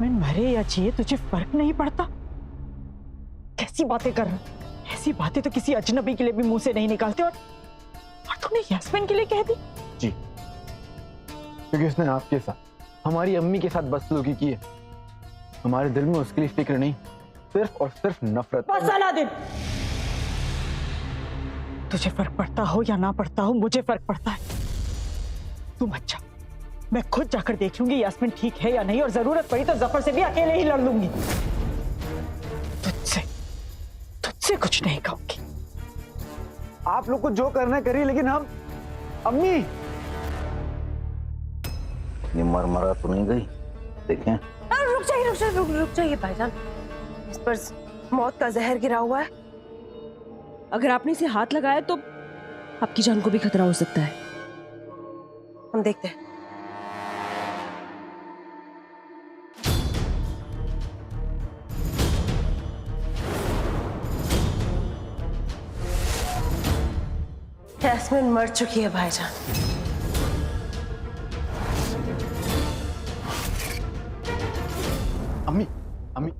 यास्मीन मरे या जिए तुझे फर्क नहीं पड़ता? कैसी बातें कर रहा है? ऐसी बातें तो किसी अजनबी के लिए भी मुंह से नहीं निकालते। और तूने यास्मीन के लिए कह दी? जी, क्योंकि उसने आपके साथ, हमारी अम्मी के साथ बदसलूकी की है। हमारे दिल में उसके लिए फिक्र नहीं, सिर्फ और सिर्फ नफरत। बस अलादीन, तुझे फर्क पड़ता हो या ना पड़ता हो, मुझे फर्क पड़ता है। तुम अच्छा, मैं खुद जाकर देख लूंगी यास्मीन ठीक है या नहीं, और जरूरत पड़ी तो जफर से भी अकेले ही लड़ लूंगी। तुझसे कुछ नहीं कहूंगी। आप लोग को जो करना है करिए, लेकिन हम अम्मी। ये मरमरा तो नहीं गई? देखें। रुक जाइए भाईजान, इस पर मौत का जहर गिरा हुआ है। अगर आपने इसे हाथ लगाया तो आपकी जान को भी खतरा हो सकता है। हम देखते हैं। यास्मीन मर चुकी है भाईजान। अम्मी अम्मी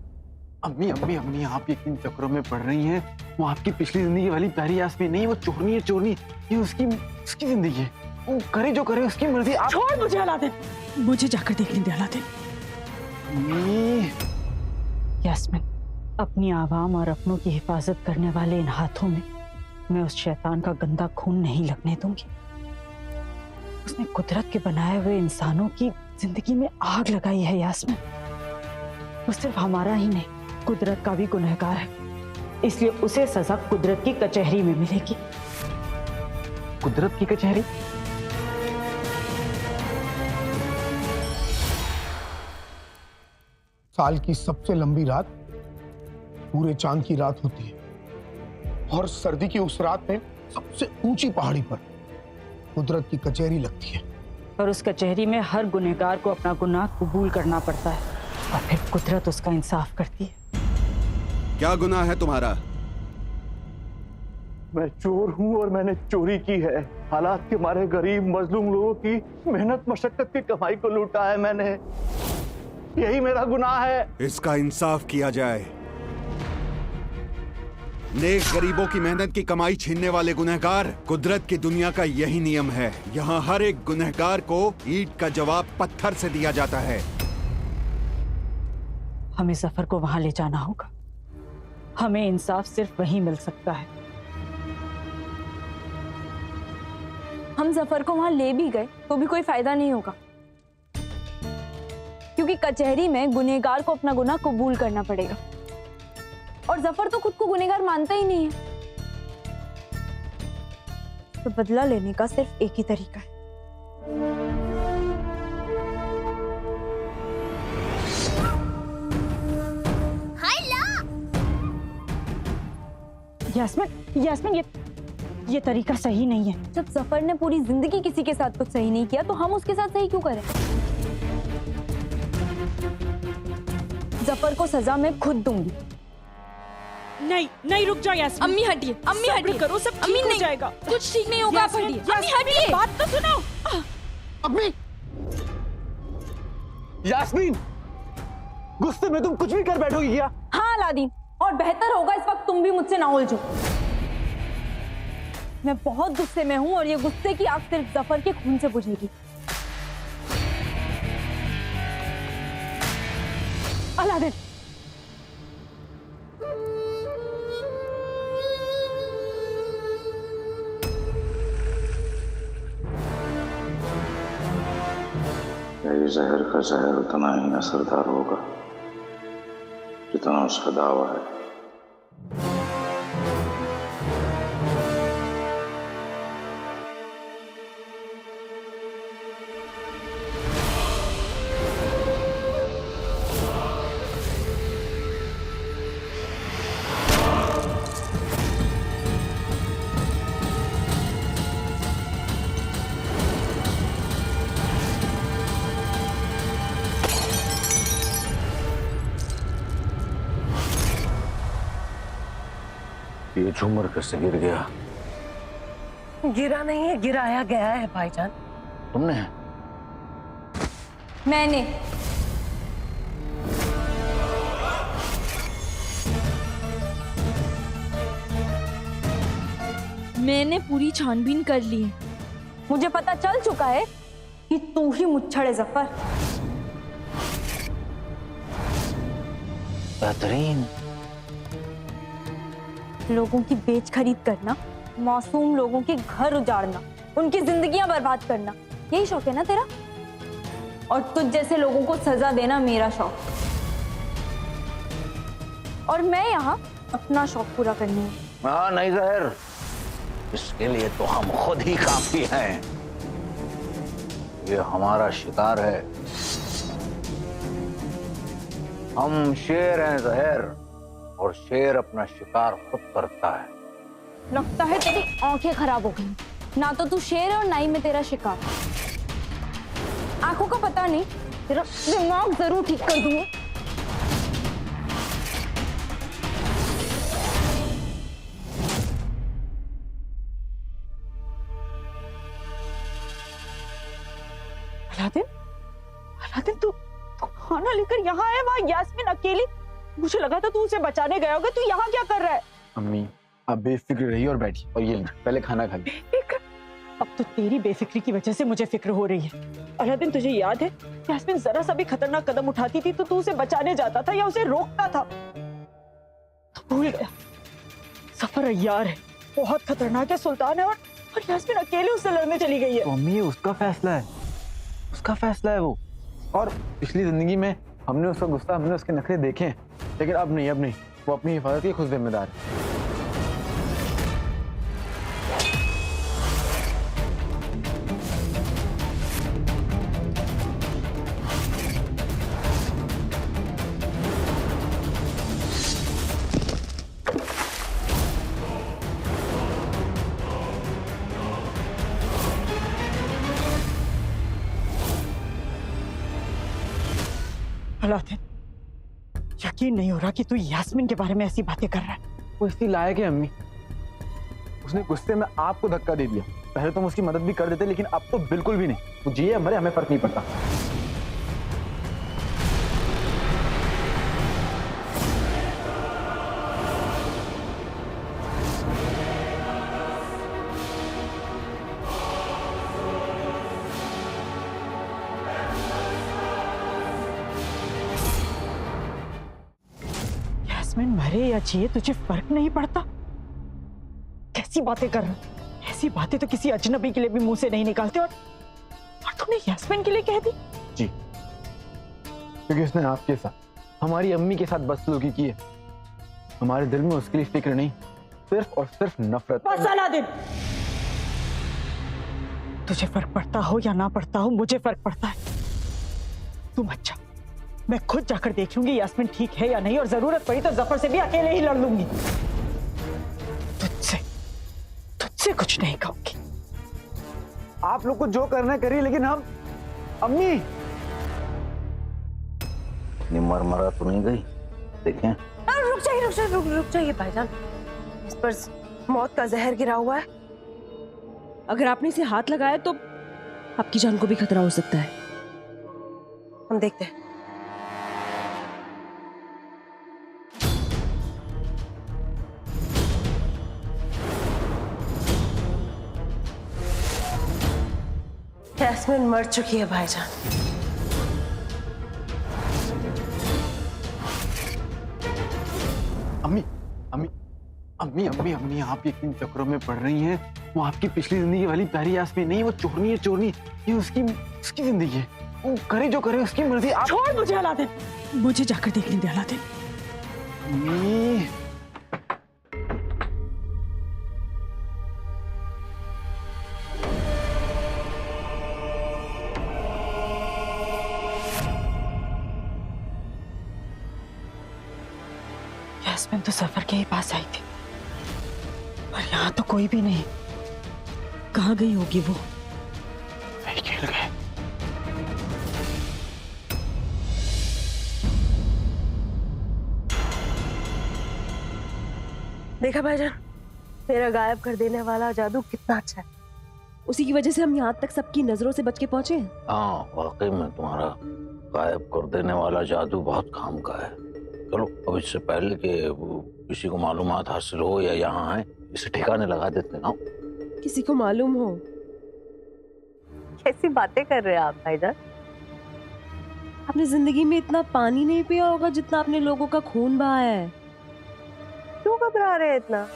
अम्मी अम्मी अम्मी आप ये किन चक्करों में पड़ रही हैं? वो आपकी पिछली जिंदगी वाली प्यारी यास्मीन नहीं, वो चोरनी है, चोरनी। ये उसकी जिंदगी है, वो करे जो करे उसकी मर्जी। आप छोड़ मुझे अलादीन, मुझे जाकर देखने दे अलादीन। यास्मीन, अपनी आवाम और अपनों की हिफाजत करने वाले इन हाथों में मैं उस शैतान का गंदा खून नहीं लगने दूंगी। उसने कुदरत के बनाए हुए इंसानों की जिंदगी में आग लगाई है यास्मीन। वो सिर्फ हमारा ही नहीं, कुदरत का भी गुनहगार है, इसलिए उसे सजा कुदरत की कचहरी में मिलेगी। कुदरत की कचहरी? साल की सबसे लंबी रात पूरे चांद की रात होती है, और सर्दी की उस रात में सबसे ऊंची पहाड़ी पर कुदरत की कचहरी लगती है। और उस कचहरी में हर गुनहगार को अपना गुनाह कबूल करना पड़ता है, और फिर कुदरत उसका इंसाफ करती है। क्या गुनाह है तुम्हारा? मैं चोर हूँ और मैंने चोरी की है। हालात के मारे गरीब मजलूम लोगों की मेहनत मशक्कत की कमाई को लूटा है मैंने। यही मेरा गुनाह है। इसका इंसाफ किया जाए। नेक गरीबों की मेहनत की कमाई छीनने वाले गुनहगार, कुदरत की दुनिया का यही नियम है। यहाँ हर एक गुनहगार को ईंट का जवाब पत्थर से दिया जाता है। हमें जफर को वहां ले जाना होगा। हमें इंसाफ सिर्फ वहीं मिल सकता है। हम जफर को वहां ले भी गए तो भी कोई फायदा नहीं होगा, क्योंकि कचहरी में गुनहगार को अपना गुनाह कबूल करना पड़ेगा, और जफर तो खुद को गुनहगार मानता ही नहीं है। तो बदला लेने का सिर्फ एक ही तरीका है। यास्मीन, ये तरीका सही नहीं है। जब जफर ने पूरी जिंदगी किसी के साथ कुछ सही नहीं किया तो हम उसके साथ सही क्यों करें? जफर को सजा मैं खुद दूंगी। नहीं रुक जाओ यास्मीन। अम्मी हटिए, अम्मी हटिए। करो, सब ठीक हो जाएगा। कुछ ठीक नहीं होगा, आप हटिए। अम्मी हटिए। बात तो सुनो। अम्मी! यास्मीन, गुस्से में तुम कुछ भी कर बैठोगी क्या? हाँ अलादीन, और बेहतर होगा इस वक्त तुम भी मुझसे ना उलझो। मैं बहुत गुस्से में हूँ, और ये गुस्से की आग सिर्फ जफर के खून से बुझेगी। अलादीन, यही जहर का जहर उतना ही असरदार होगा जितना उसका दावा है। ये झूमर कैसे गिर गया? गिरा नहीं है, गिराया गया है भाईजान। तुमने? मैंने मैंने पूरी छानबीन कर ली है। मुझे पता चल चुका है कि तू ही मुच्छड़ है जफर। बेहतरीन। लोगों की बेच खरीद करना, मासूम लोगों के घर उजाड़ना, उनकी जिंदगियां बर्बाद करना, यही शौक है ना तेरा? और तुझ जैसे लोगों को सजा देना मेरा शौक। और मैं यहाँ अपना शौक पूरा करनी है। हाँ नहीं जहर, इसके लिए तो हम खुद ही काफी हैं। ये हमारा शिकार है। हम शेर हैं जहर, और शेर अपना शिकार खुद करता है। लगता है तेरी आंखें खराब हो गई। ना तो तू शेर है और ना ही मैं तेरा शिकार। आंखों का पता नहीं, तेरा दिमाग जरूर ठीक कर दूंगी। अलादीन, अलादीन तू खाना लेकर यहाँ आया, वहाँ यास्मीन अकेली। मुझे लगा था तू उसे बचाने गया होगा। तू यहाँ क्या कर रहा है? अम्मी आप बेफिक्र रहिए और बैठिए, और ये पहले खाना खा लीजिए। बेफिक्र? अब तो तेरी बेफिक्री की वजह से मुझे फिक्र हो रही है। अलादीन तुझे याद है यास्मीन जरा सा भी खतरनाक कदम उठाती थी तो तू उसे बचाने जाता था या उसे रोकता था? तो भूल गया। सफर अय्यार है, बहुत खतरनाक है, सुल्तान है, और यास्मीन अकेले उससे लड़ने चली गई है। तो अम्मी ये उसका फैसला है, उसका फैसला है वो। और पिछली जिंदगी में हमने उसका गुस्सा, हमने उसके नखरे देखे हैं, लेकिन अब नहीं, अब नहीं। वो अपनी हिफाजत की खुद जिम्मेदार है। अलादीन, यकीन नहीं हो रहा कि तू यास्मीन के बारे में ऐसी बातें कर रहा है। वो इसी लायक है अम्मी। उसने गुस्से में आपको धक्का दे दिया। पहले तो हम उसकी मदद भी कर देते, लेकिन अब तो बिल्कुल भी नहीं। वो जिए मरे हमें फर्क नहीं पड़ता। यास्मीन मरे या जिए तुझे फर्क नहीं पड़ता? कैसी बातें कर रहा है? ऐसी बातें तो किसी अजनबी के लिए भी मुंह से नहीं निकालते। और तूने यास्मीन के लिए कह दी? जी, क्योंकि उसने आपके साथ, हमारी अम्मी के साथ बदसलूकी की है। हमारे दिल में उसके लिए फिक्र नहीं, सिर्फ और सिर्फ नफरत। बस अलादीन, तुझे फर्क पड़ता हो या ना पड़ता हो, मुझे फर्क पड़ता है। तुम अच्छा, मैं खुद जाकर देख लूंगी यास्मीन ठीक है या नहीं, और जरूरत पड़ी तो जफर से भी अकेले ही लड़ लूंगी। तुझसे कुछ नहीं कहूंगी। आप लोग को जो करना है करिए, लेकिन हम अम्मी मरमरा तो नहीं गई? देखें। रुक जाइए भाईजान। इस पर मौत का जहर गिरा हुआ है। अगर आपने इसे हाथ लगाया तो आपकी जान को भी खतरा हो सकता है। हम देखते हैं। यास्मीन मर चुकी है भाईजान। अम्मी अम्मी अम्मी अम्मी अम्मी आप ये किन चक्करों में पड़ रही हैं? वो आपकी पिछली जिंदगी वाली प्यारी यास्मीन नहीं, वो चोरनी है, चोरनी। ये उसकी जिंदगी है। वो करे जो करे, उसकी मर्जी। आप छोड़ मुझे अलादीन, मुझे जाकर देख लेंगे अलादीन। अम्मी यास्मीन तो सफर के ही पास आई थी, पर यहाँ तो कोई भी नहीं। कहाँ गई होगी वो? वही खेल गए। देखा भाईजान, मेरा गायब कर देने वाला जादू कितना अच्छा है। उसी की वजह से हम यहाँ तक सबकी नजरों से बच के पहुंचे हैं। हाँ वाकई में तुम्हारा गायब कर देने वाला जादू बहुत काम का है। चलो अब इससे पहले कि किसी को मालूमात हासिल हो या यहाँ आए, इसे ठिकाने लगा देते ना। किसी को मालूम हो। कैसी बातें कर रहे हैं आप भाईजान? आपने जिंदगी में इतना पानी नहीं पिया होगा जितना आपने लोगों का खून बहाया है। क्यों घबरा रहे हैं इतना?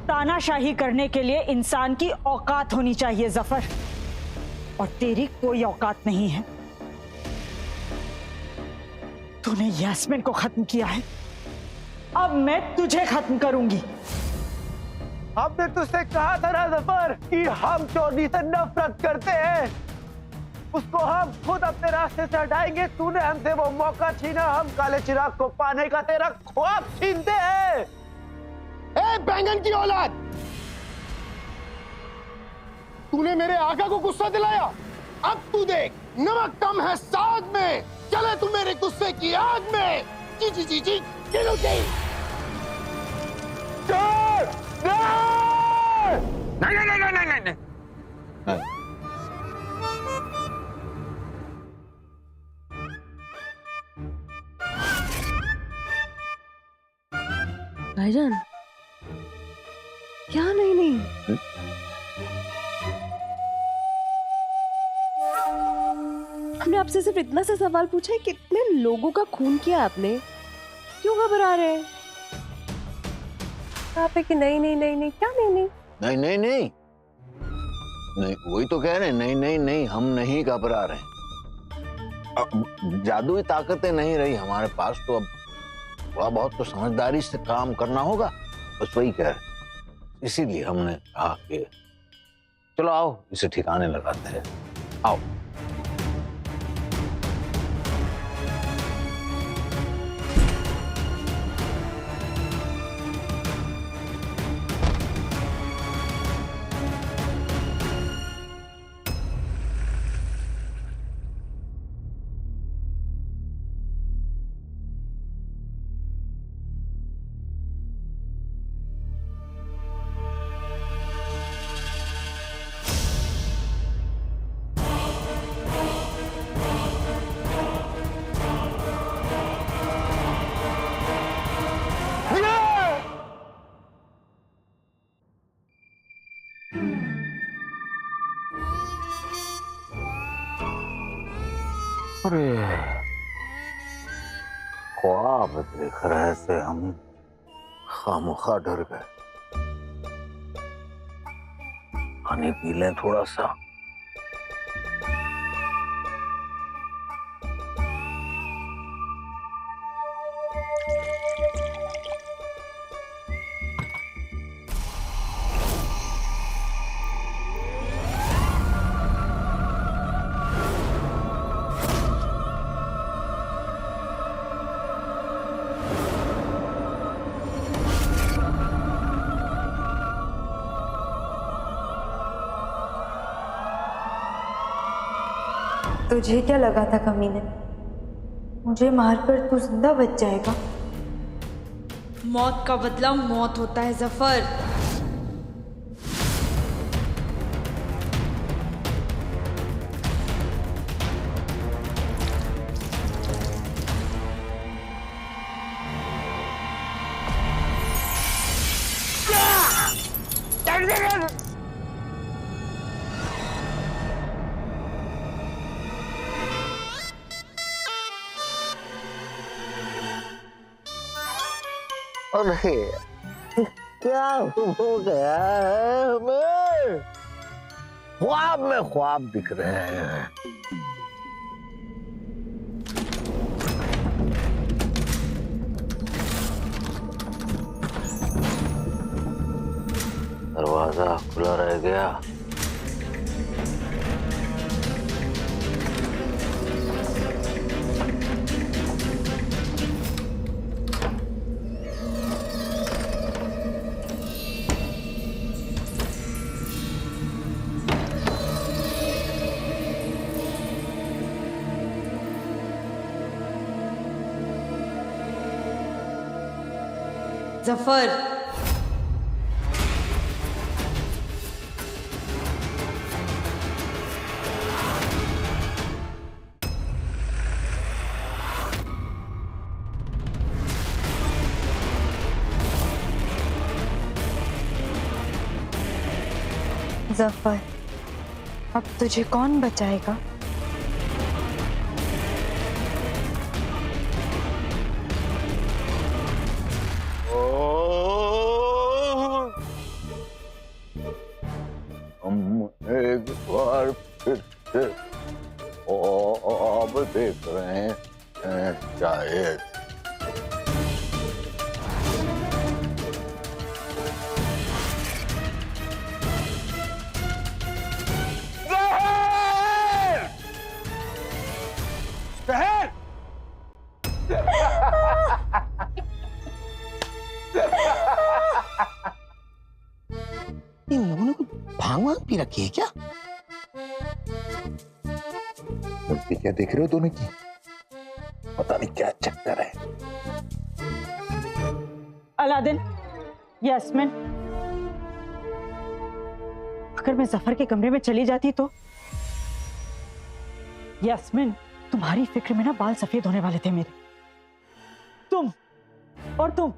तानाशाही करने के लिए इंसान की औकात होनी चाहिए जफर, और तेरी कोई औकात नहीं है। तूने यास्मीन को खत्म किया है, अब मैं तुझे खत्म करूंगी। हमने तुझसे कहा था ना जफर कि हम चोरी से नफरत करते हैं, उसको हम खुद अपने रास्ते से हटाएंगे। तूने हमसे वो मौका छीना, हम काले चिराग को पाने का तेरा ख्वाब छीनते हैं। ए बैंगन की औलाद, तूने मेरे आका को गुस्सा दिलाया, अब तू देख नमक कम है साग में, चले तू मेरे गुस्से की आग में। जी जी जी जी चलो जी। नहीं नहीं नहीं नहीं नहीं नहीं। भाईजान क्या? नहीं नहीं, हमने आपसे सिर्फ इतना सा सवाल पूछा है, कितने लोगों का खून किया आपने? क्यों घबरा रहे हैं? आप है कि नहीं नहीं नहीं नहीं, क्या नहीं नहीं? नहीं नहीं नहीं नहीं, वही तो कह रहे हैं, नहीं नहीं नहीं, हम नहीं घबरा रहे। अब जादुई ताकतें नहीं रही हमारे पास, तो अब थोड़ा बहुत तो समझदारी से काम करना होगा, बस वही कह रहे। इसीलिए हमने कहा कि चलो आओ इसे ठिकाने लगाते हैं, आओ। अरे ख्वाब देख रहे थे हम, खामोखा डर गए। पानी पी लें थोड़ा सा। तुझे क्या लगा था कमीने, मुझे मारकर तू जिंदा बच जाएगा? मौत का बदला मौत होता है जफर। अरे क्या हो गया है हमें? ख्वाब में ख्वाब दिख रहे हैं। दरवाजा खुला रह गया। जफर। जफर, अब तुझे कौन बचाएगा? हम एक बार फिर से अब देख रहे हैं शायद। जहर! इन लोगों ने कुछ भांग वांग पी रखी है क्या? क्या देख रहे हो दोनों की? पता नहीं क्या चक्कर है। अलादीन, यास्मीन, अगर मैं जफर के कमरे में चली जाती तो? यास्मीन, तुम्हारी फिक्र में ना बाल सफेद होने वाले थे मेरे। तुम और तुम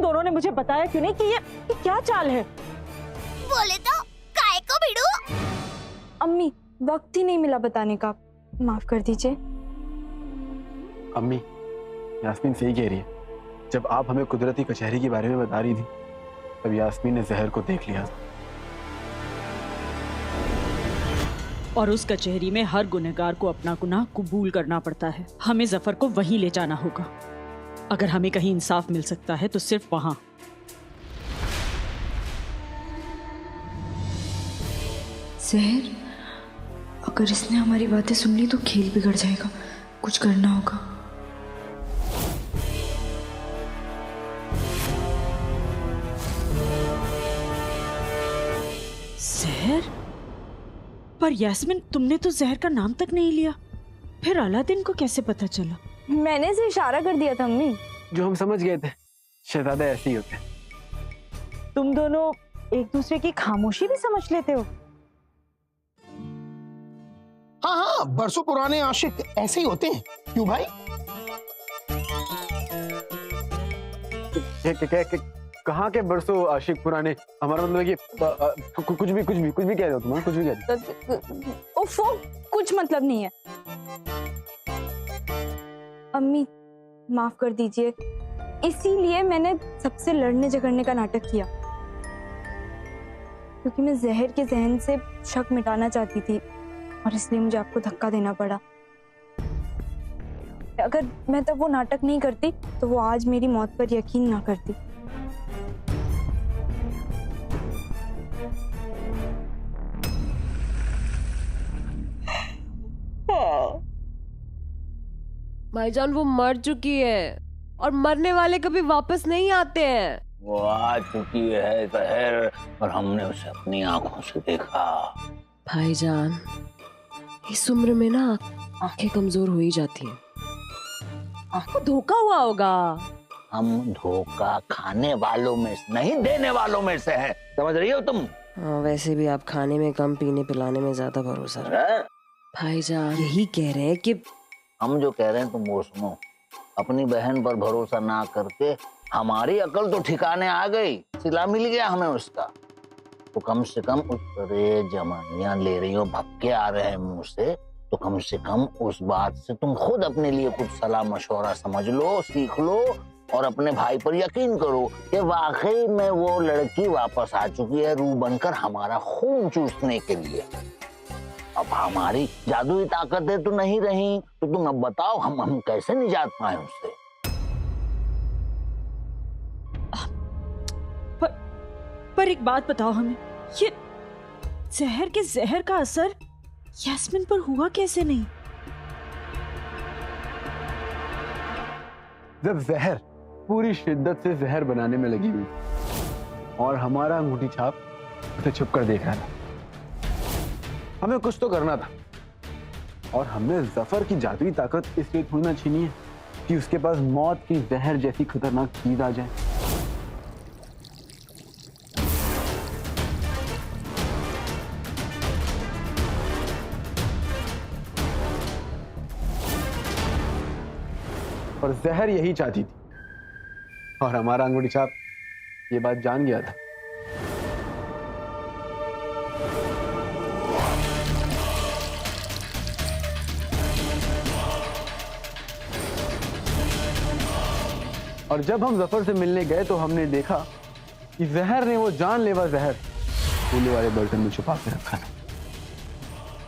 दोनों ने मुझे बताया क्यों नहीं कि ये क्या चाल है? बोले तो काय को भिड़ू? अम्मी, वक्त ही नहीं मिला बताने का, माफ कर दीजिए। अम्मी, यास्मीन सही कह रही है। जब आप हमें कुदरती कचहरी के बारे में बता रही थी तब यास्मीन ने जहर को देख लिया। और उस कचहरी में हर गुनहगार को अपना गुनाह कबूल करना पड़ता है। हमें जफर को वहीं ले जाना होगा। अगर हमें कहीं इंसाफ मिल सकता है तो सिर्फ वहां। जहर, अगर इसने हमारी बातें सुन ली तो खेल बिगड़ जाएगा। कुछ करना होगा। जहर? पर यास्मीन, तुमने तो जहर का नाम तक नहीं लिया, फिर अलादीन को कैसे पता चला? मैंने इसे इशारा कर दिया था अम्मी। जो हम समझ गए थे, शहजादे ऐसे ही होते हैं। तुम दोनों एक दूसरे की खामोशी भी समझ लेते हो। हाँ हाँ, बरसों पुराने आशिक ऐसे ही होते हैं। क्यों भाई? कहाँ के बरसों आशिक पुराने? हमारा मतलब है कि कुछ भी कह रहे हो तुम, कुछ भी कह रहे हो। उफ़ो, कुछ मतलब नहीं है। अम्मी, माफ कर दीजिए, इसीलिए मैंने सबसे लड़ने झगड़ने का नाटक किया, क्योंकि मैं जहर के जहन से शक मिटाना चाहती थी और इसलिए मुझे आपको धक्का देना पड़ा। अगर मैं तब वो नाटक नहीं करती तो वो आज मेरी मौत पर यकीन ना करती। भाईजान, वो मर चुकी है और मरने वाले कभी वापस नहीं आते हैं। वो आ चुकी है जहर, और हमने उसे अपनी आंखों से देखा। भाईजान, इस उम्र में ना आंखें कमजोर हो ही जाती हैं। आपको धोखा हुआ होगा। हम धोखा खाने वालों में से नहीं, देने वालों में से है। समझ रही हो तुम? वैसे भी आप खाने में कम, पीने पिलाने में ज्यादा भरोसा रखते हैं। भाईजान यही कह रहे हैं कि हम जो कह रहे हैं तुम वो सुनो। अपनी बहन पर भरोसा ना करके हमारी अकल तो ठिकाने आ गई, सिला मिल गया हमें उसका। तो कम से कम उस पर जमानियां ले रही हो, भक्के आ रहे हैं मुंह से, तो कम से कम उस बात से तुम खुद अपने लिए कुछ सलाह मशवरा समझ लो, सीख लो और अपने भाई पर यकीन करो कि वाकई में वो लड़की वापस आ चुकी है, रूह बनकर हमारा खून चूसने के लिए। अब हमारी जादुई ताकतें तो नहीं रही, तो तुम अब बताओ हम कैसे निजात पाए उससे? पर एक बात बताओ हमें, ये जहर के जहर का असर यास्मीन पर हुआ कैसे नहीं? जब जहर पूरी शिद्दत से जहर बनाने में लगी हुई और हमारा अंगूठी छाप उसे छुप कर देख रहा था, हमें कुछ तो करना था। और हमने जफर की जादुई ताकत इसलिए थोड़ी ना छीनी है कि उसके पास मौत की जहर जैसी खतरनाक चीज आ जाए। पर जहर यही चाहती थी, और हमारा अंगूठी छाप ये बात जान गया था। और जब हम जफर से मिलने गए तो हमने देखा कि जहर ने वो जानलेवा जहर फूले वाले बर्तन में छुपा के रखा था।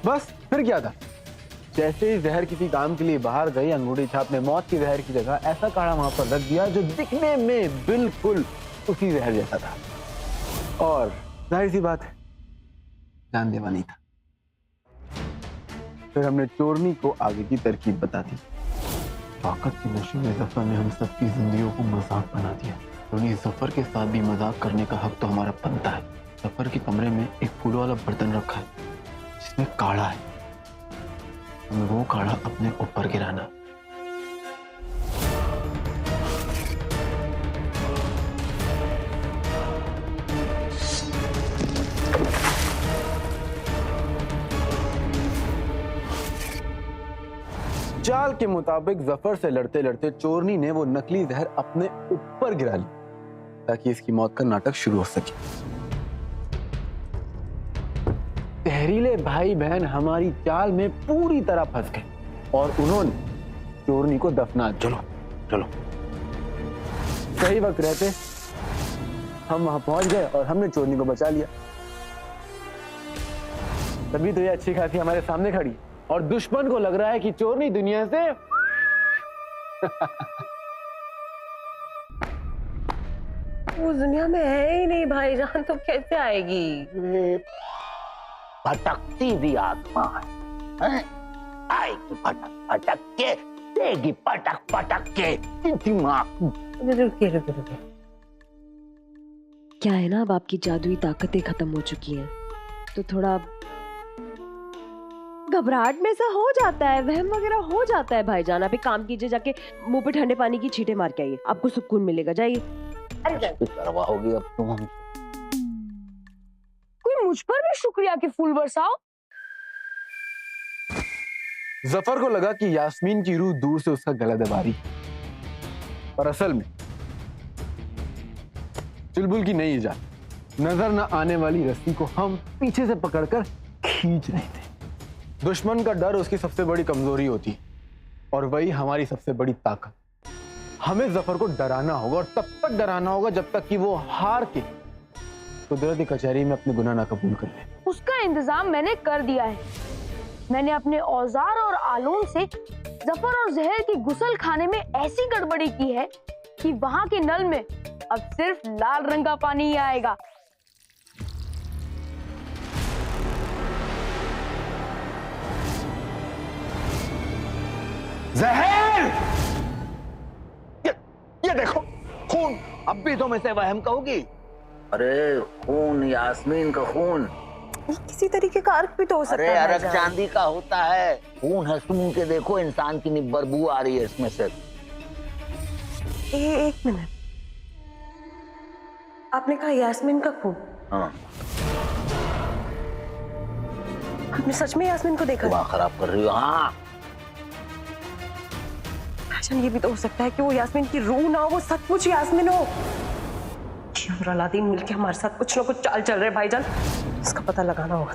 बस फिर क्या था, जैसे ही जहर किसी काम के लिए बाहर गई, अंगूठी छाप ने मौत की जहर की जगह ऐसा काढ़ा वहां पर रख दिया जो दिखने में बिल्कुल उसी जहर जैसा था, और जाहिर सी बात है जानलेवा नहीं था। फिर हमने चोरनी को आगे की तरकीब बता दी। ताकत की नशे में जफर ने हम सबकी जिंदगियों को मजाक बना दिया। क्योंकि जफर के साथ भी मजाक करने का हक तो हमारा बनता है। जफर के कमरे में एक फूलों वाला बर्तन रखा है जिसमें काढ़ा है, हमें वो काढ़ा अपने ऊपर गिराना। चाल के मुताबिक जफर से लड़ते लड़ते चोरनी ने वो नकली जहर अपने ऊपर गिरा ली ताकि इसकी मौत का नाटक शुरू हो सके। जहरीले भाई बहन हमारी चाल में पूरी तरह फंस गए और उन्होंने चोरनी को दफना। चलो चलो, सही वक्त रहते हम वहां पहुंच गए और हमने चोरनी को बचा लिया। तभी तो ये अच्छी खासी हमारे सामने खड़ी और दुश्मन को लग रहा है कि चोरनी दुनिया से वो दुनिया में है ही नहीं भाईजान, तो कैसे आएगी? भटकती भी आत्मा है, आएगी भटक भटक के, देगी पटक पटक के दिमाग। रुकिए रुकिए रुकिए, क्या है ना, अब आपकी जादुई ताकतें खत्म हो चुकी हैं, तो थोड़ा घबराहट में सा हो जाता है, वहम वगैरह हो जाता है भाईजान। आप एक काम कीजिए, जाके मुंह पे ठंडे पानी की छींटे मार के आइए, आपको सुकून मिलेगा। जाइए। करवाओगी अब तुम हम। कोई मुझ पर भी शुक्रिया के फूल बरसाओ। जफर को लगा कि यास्मीन की रूह दूर से उसका गला दबा रही, पर असल में चुलबुल की नई इजाद, नजर न आने वाली रस्सी को हम पीछे से पकड़कर खींच रहे थे। दुश्मन का डर उसकी सबसे बड़ी कमजोरी होती है और वही हमारी सबसे बड़ी ताकत। हमें जफर को डराना होगा और तब तक डराना होगा जब तक कि वो हार के कुदरती कचहरी में अपने गुनाह ना कबूल कर ले। उसका इंतजाम मैंने कर दिया है। मैंने अपने औजार और आलूम से जफर और जहर की गुसल खाने में ऐसी गड़बड़ी की है कि वहां के नल में अब सिर्फ लाल रंग का पानी ही आएगा। जहर! ये देखो खून, अब भी तुम इसे वहम कहोगी? अरे खून, यास्मीन का खून। किसी तरीके का अर्क भी तो हो सकता है। अरे अर्क चांदी का होता है, खून है, सूंघ के देखो, इंसान की बदबू आ रही है इसमें से। एक मिनट, आपने कहा यास्मीन का खून? हाँ। आपने सच में यास्मीन को देखा? दिमाग खराब कर रही हो? हाँ। भाईजान, ये भी तो हो सकता है कि वो यास्मीन की रूह ना हो, वो सचमुच यास्मीन हो। और अलादीन मिलके हमारे साथ कुछ ना कुछ चाल चल रहे भाईजान, इसका पता लगाना होगा।